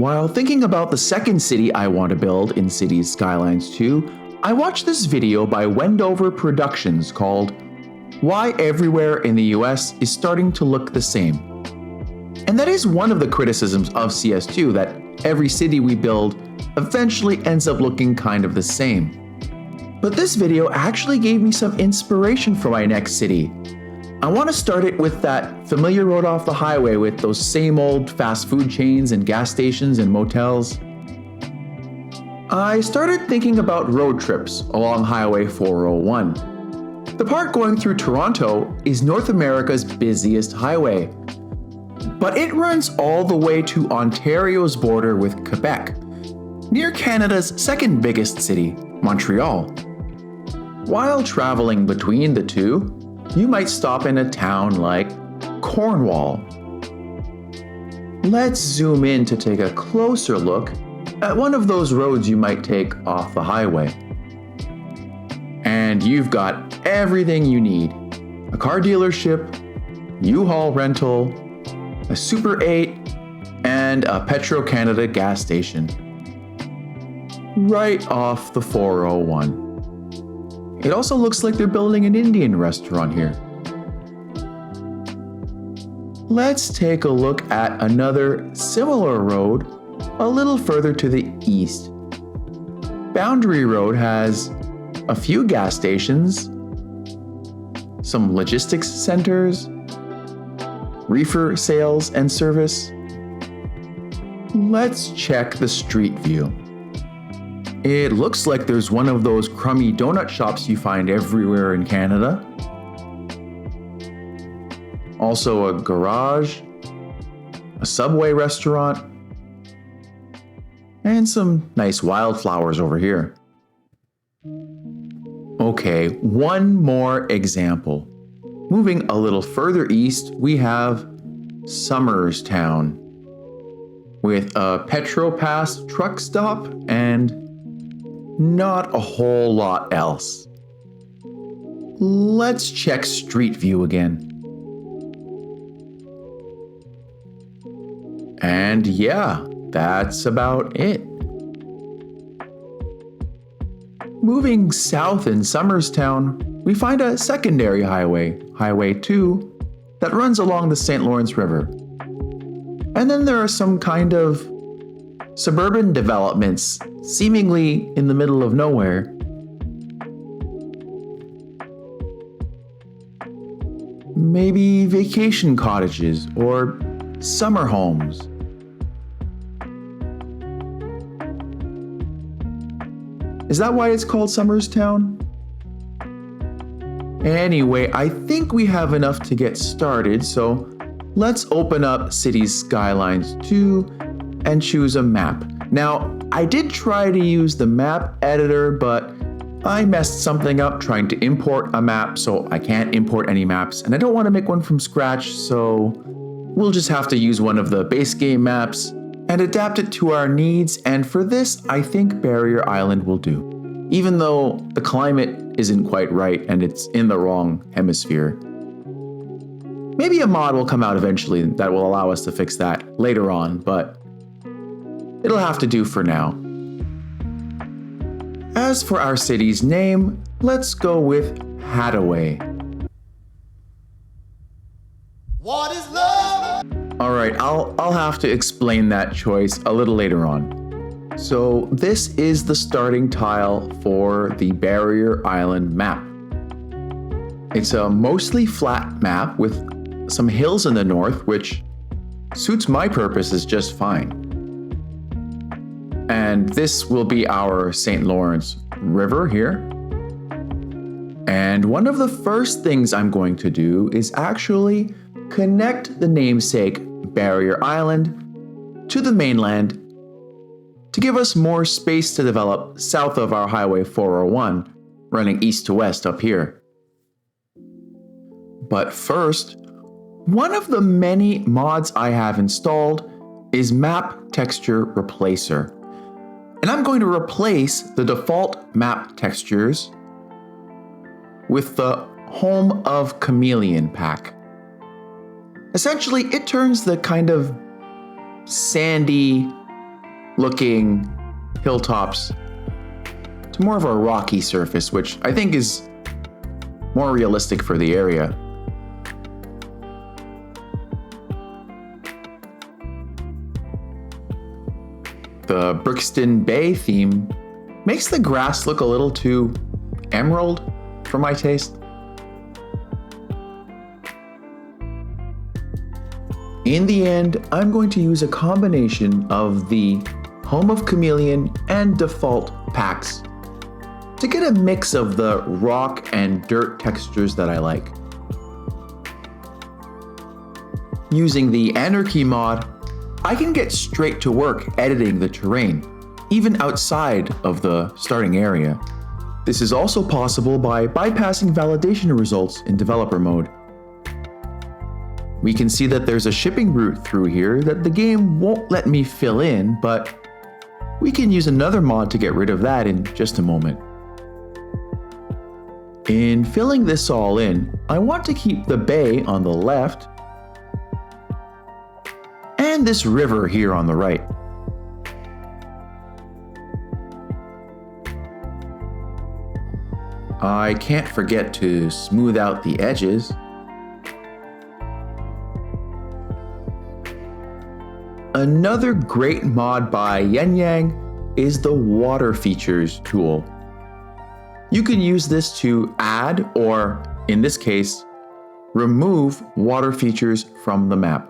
While thinking about the second city I want to build in Cities Skylines 2, I watched this video by Wendover Productions called Why Everywhere in the US is Starting to Look the Same. And that is one of the criticisms of CS2, that every city we build eventually ends up looking kind of the same. But this video actually gave me some inspiration for my next city. I want to start it with that familiar road off the highway with those same old fast food chains and gas stations and motels. I started thinking about road trips along Highway 401. The part going through Toronto is North America's busiest highway, but it runs all the way to Ontario's border with Quebec, near Canada's second biggest city, Montreal. While traveling between the two, you might stop in a town like Cornwall. Let's zoom in to take a closer look at one of those roads you might take off the highway. And you've got everything you need: a car dealership, U-Haul rental, a Super 8, and a Petro-Canada gas station. Right off the 401. It also looks like they're building an Indian restaurant here. Let's take a look at another similar road a little further to the east. Boundary Road has a few gas stations, some logistics centers, reefer sales and service. Let's check the street view. It looks like there's one of those crummy donut shops you find everywhere in Canada. Also a garage, a Subway restaurant, and some nice wildflowers over here. Okay, one more example. Moving a little further east, we have Somerstown, with a Petro-Pass truck stop and not a whole lot else. Let's check street view again. And yeah, that's about it. Moving south in Somerstown, we find a secondary highway, Highway 2, that runs along the St. Lawrence River. And then there are some kind of suburban developments seemingly in the middle of nowhere. Maybe vacation cottages or summer homes. Is that why it's called Somerstown? Anyway, I think we have enough to get started, so let's open up Cities Skylines 2 and choose a map. Now, I did try to use the map editor, but I messed something up trying to import a map, so I can't import any maps, and I don't want to make one from scratch, so we'll just have to use one of the base game maps and adapt it to our needs, and for this, I think Barrier Island will do, even though the climate isn't quite right and it's in the wrong hemisphere. Maybe a mod will come out eventually that will allow us to fix that later on, but it'll have to do for now. As for our city's name, let's go with Haddaway. What is love? Alright, I'll have to explain that choice a little later on. So this is the starting tile for the Barrier Island map. It's a mostly flat map with some hills in the north, which suits my purposes just fine. And this will be our St. Lawrence River here. And one of the first things I'm going to do is actually connect the namesake Barrier Island to the mainland to give us more space to develop south of our Highway 401, running east to west up here. But first, one of the many mods I have installed is Map Texture Replacer. And I'm going to replace the default map textures with the Home of Chameleon pack. Essentially, it turns the kind of sandy, looking hilltops to more of a rocky surface, which I think is more realistic for the area. The Brixton Bay theme makes the grass look a little too emerald for my taste. In the end, I'm going to use a combination of the Home of Chameleon and Default packs to get a mix of the rock and dirt textures that I like. Using the Anarchy mod, I can get straight to work editing the terrain, even outside of the starting area. This is also possible by bypassing validation results in developer mode. We can see that there's a shipping route through here that the game won't let me fill in, but we can use another mod to get rid of that in just a moment. In filling this all in, I want to keep the bay on the left and this river here on the right. I can't forget to smooth out the edges. Another great mod by Yenyang is the Water Features tool. You can use this to add, or in this case, remove water features from the map.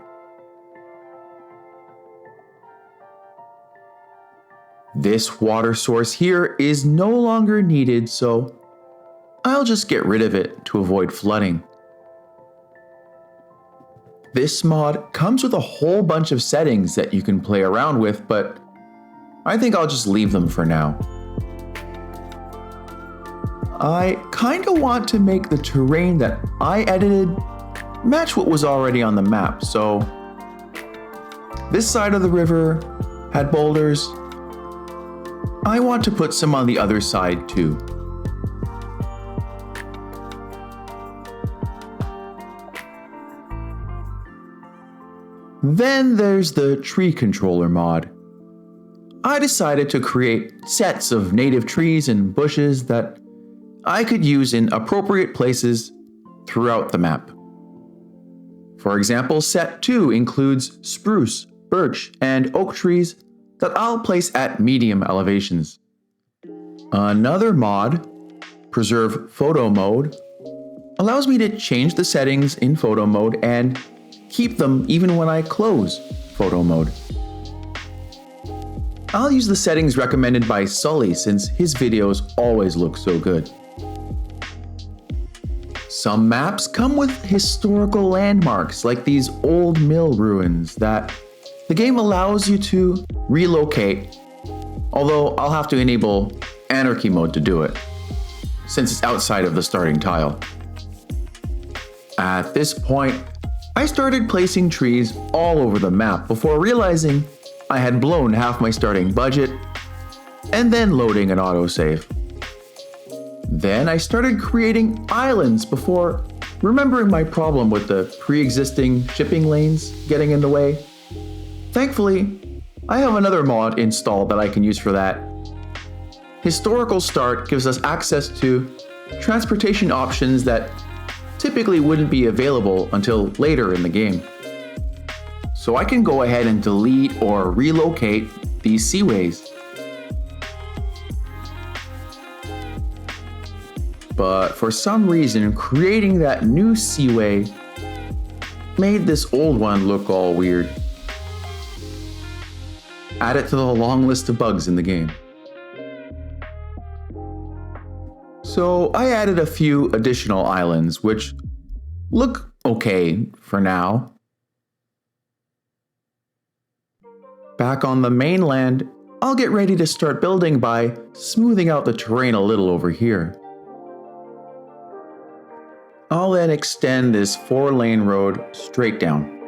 This water source here is no longer needed, so I'll just get rid of it to avoid flooding. This mod comes with a whole bunch of settings that you can play around with, but I think I'll just leave them for now. I kinda want to make the terrain that I edited match what was already on the map, so this side of the river had boulders. I want to put some on the other side too. Then there's the tree controller mod. I decided to create sets of native trees and bushes that I could use in appropriate places throughout the map. For example, set 2 includes spruce, birch, and oak trees that I'll place at medium elevations. Another mod, Preserve Photo Mode, allows me to change the settings in photo mode and keep them even when I close photo mode. I'll use the settings recommended by Sully since his videos always look so good. Some maps come with historical landmarks like these old mill ruins that the game allows you to relocate, although I'll have to enable Anarchy mode to do it, since it's outside of the starting tile. At this point, I started placing trees all over the map before realizing I had blown half my starting budget and then loading an autosave. Then I started creating islands before remembering my problem with the pre-existing shipping lanes getting in the way. Thankfully, I have another mod installed that I can use for that. Historical Start gives us access to transportation options that typically wouldn't be available until later in the game. So I can go ahead and delete or relocate these seaways. But for some reason, creating that new seaway made this old one look all weird. Add it to the long list of bugs in the game. So I added a few additional islands, which look okay for now. Back on the mainland, I'll get ready to start building by smoothing out the terrain a little over here. I'll then extend this 4-lane road straight down.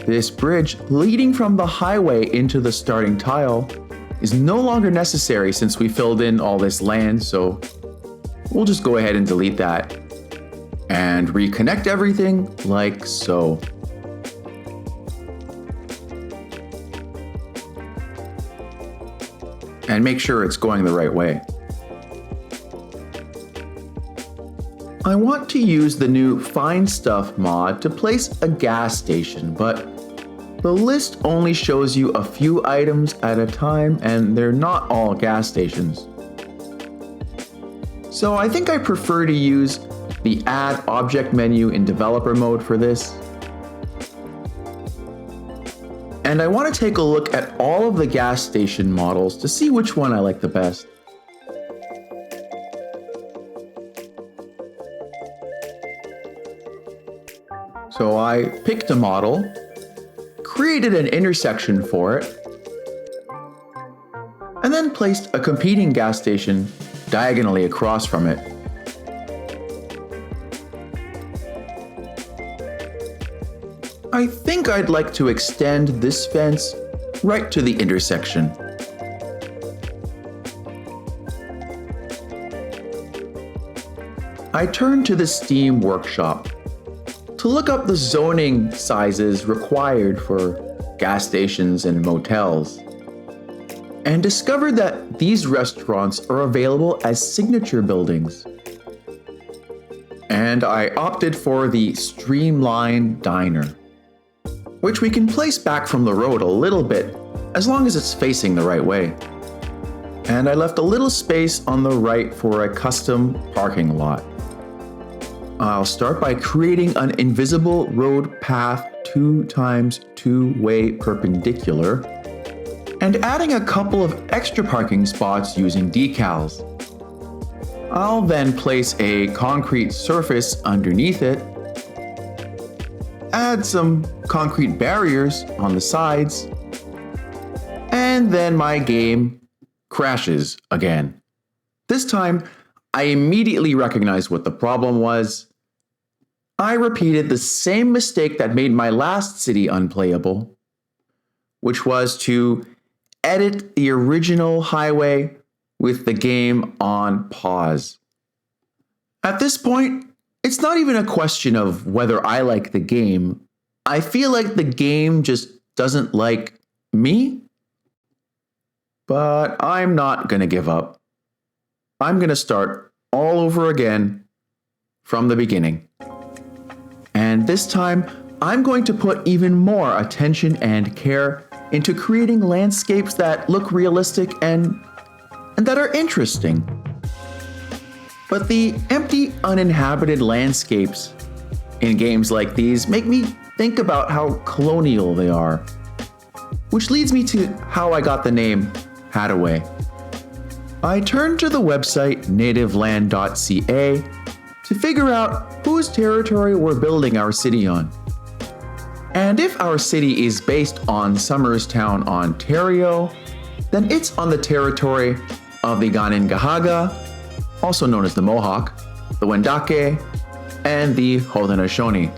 This bridge leading from the highway into the starting tile is no longer necessary since we filled in all this land, so we'll just go ahead and delete that and reconnect everything like so. and make sure it's going the right way. I want to use the new FindStuff mod to place a gas station, but the list only shows you a few items at a time and they're not all gas stations. So I think I prefer to use the Add Object menu in developer mode for this. And I want to take a look at all of the gas station models to see which one I like the best. So I picked a model, created an intersection for it, and then placed a competing gas station diagonally across from it. I think I'd like to extend this fence right to the intersection. I turned to the Steam workshop to look up the zoning sizes required for gas stations and motels, and discovered that these restaurants are available as signature buildings. And I opted for the Streamline Diner, which we can place back from the road a little bit as long as it's facing the right way. And I left a little space on the right for a custom parking lot. I'll start by creating an invisible road path 2 times 2-way perpendicular and adding a couple of extra parking spots using decals. I'll then place a concrete surface underneath it, add some concrete barriers on the sides, and then my game crashes again. This time, I immediately recognized what the problem was. I repeated the same mistake that made my last city unplayable, which was to edit the original highway with the game on pause. At this point, it's not even a question of whether I like the game. I feel like the game just doesn't like me. But I'm not going to give up. I'm going to start all over again from the beginning. And this time, I'm going to put even more attention and care into creating landscapes that look realistic and that are interesting. But the empty, uninhabited landscapes in games like these make me think about how colonial they are, which leads me to how I got the name Haddaway. I turned to the website nativeland.ca to figure out whose territory we're building our city on. And if our city is based on Somerstown, Ontario, then it's on the territory of the Ganengahaga, also known as the Mohawk, the Wendake, and the Haudenosaunee.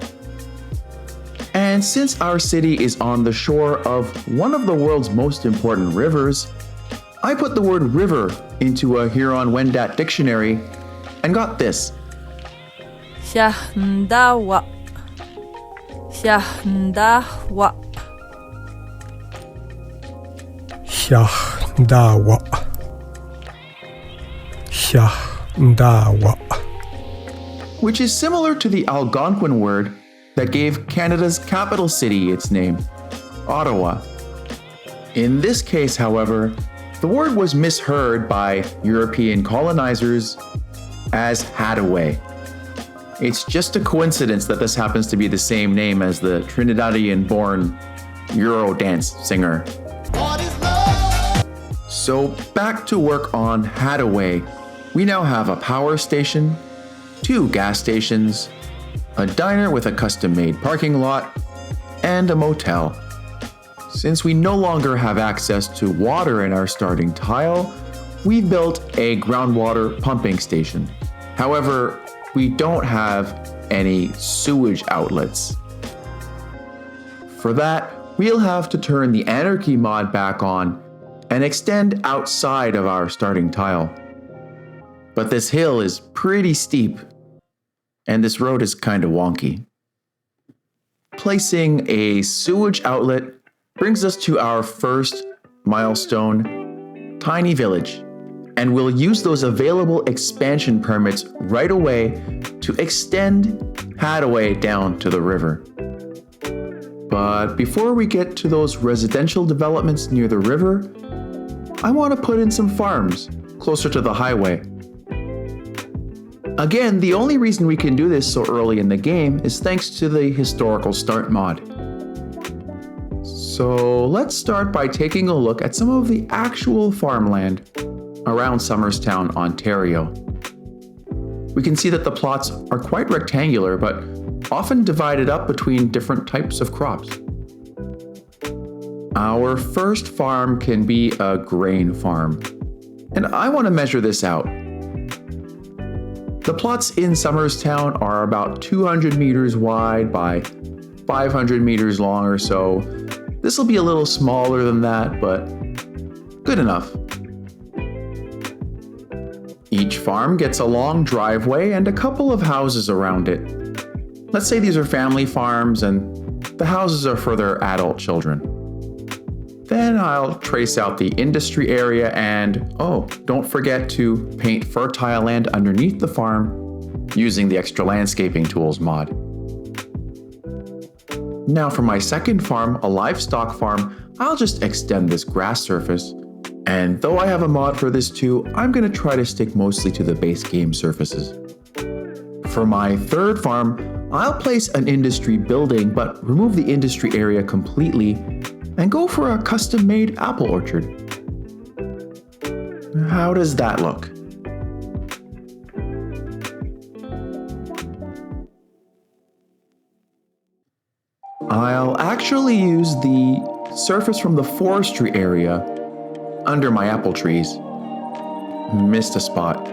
And since our city is on the shore of one of the world's most important rivers, I put the word river into a Huron-Wendat dictionary and got this. Shahndawa. Shahndawa. Shahndawa. Shahndawa. Which is similar to the Algonquin word that gave Canada's capital city its name, Ottawa. In this case, however, the word was misheard by European colonizers as Haddaway. It's just a coincidence that this happens to be the same name as the Trinidadian-born Eurodance singer. So back to work on Haddaway. We now have a power station, 2 gas stations, a diner with a custom-made parking lot, and a motel. Since we no longer have access to water in our starting tile, we built a groundwater pumping station. However, we don't have any sewage outlets. For that, we'll have to turn the Anarchy mod back on and extend outside of our starting tile. But this hill is pretty steep, and this road is kind of wonky. Placing a sewage outlet brings us to our first milestone, tiny village, and we'll use those available expansion permits right away to extend Haddaway down to the river. But before we get to those residential developments near the river, I want to put in some farms closer to the highway. Again, the only reason we can do this so early in the game is thanks to the historical start mod. So let's start by taking a look at some of the actual farmland around Somerstown, Ontario. We can see that the plots are quite rectangular, but often divided up between different types of crops. Our first farm can be a grain farm, and I want to measure this out. The plots in Somerstown are about 200 meters wide by 500 meters long or so. This will be a little smaller than that, but good enough. Each farm gets a long driveway and a couple of houses around it. Let's say these are family farms and the houses are for their adult children. Then I'll trace out the industry area and, don't forget to paint fertile land underneath the farm using the ExtraLandscapingTools mod. Now for my second farm, a livestock farm, I'll just extend this grass surface. And though I have a mod for this too, I'm going to try to stick mostly to the base game surfaces. For my third farm, I'll place an industry building, but remove the industry area completely and go for a custom-made apple orchard. How does that look? I'll actually use the surface from the forestry area under my apple trees. Missed a spot.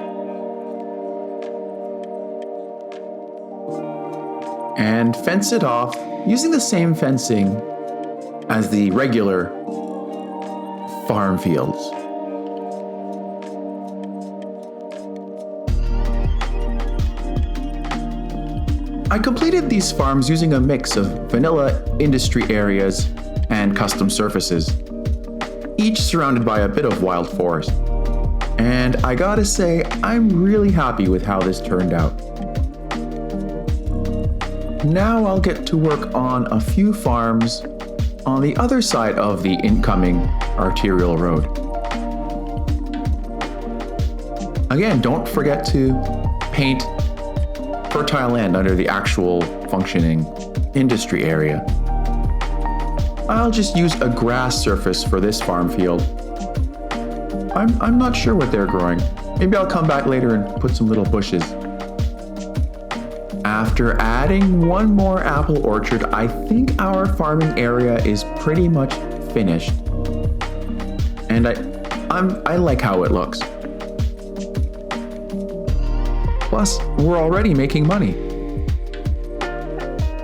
And fence it off using the same fencing as the regular farm fields. I completed these farms using a mix of vanilla industry areas and custom surfaces, each surrounded by a bit of wild forest. And I gotta say, I'm really happy with how this turned out. Now I'll get to work on a few farms on the other side of the incoming arterial road. Again, don't forget to paint fertile land under the actual functioning industry area. I'll just use a grass surface for this farm field. I'm not sure what they're growing. Maybe I'll come back later and put some little bushes. After adding one more apple orchard, I think our farming area is pretty much finished. And I like how it looks. Plus, we're already making money.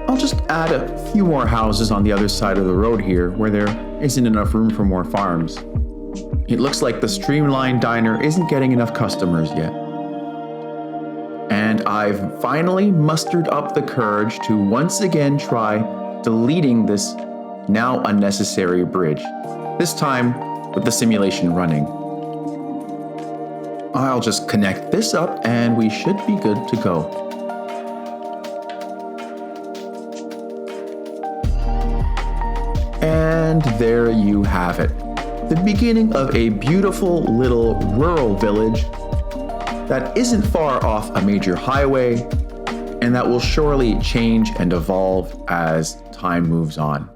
I'll just add a few more houses on the other side of the road here where there isn't enough room for more farms. It looks like the Streamlined Diner isn't getting enough customers yet. And I've finally mustered up the courage to once again try deleting this now unnecessary bridge, this time with the simulation running. I'll just connect this up and we should be good to go. And there you have it, the beginning of a beautiful little rural village that isn't far off a major highway and that will surely change and evolve as time moves on.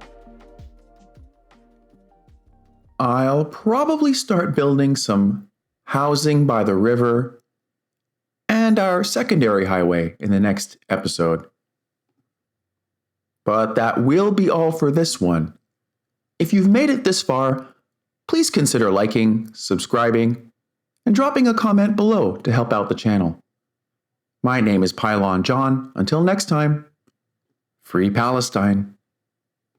I'll probably start building some housing by the river and our secondary highway in the next episode. But that will be all for this one. If you've made it this far, please consider liking, subscribing, and dropping a comment below to help out the channel. My name is Pylon John. Until next time, Free Palestine.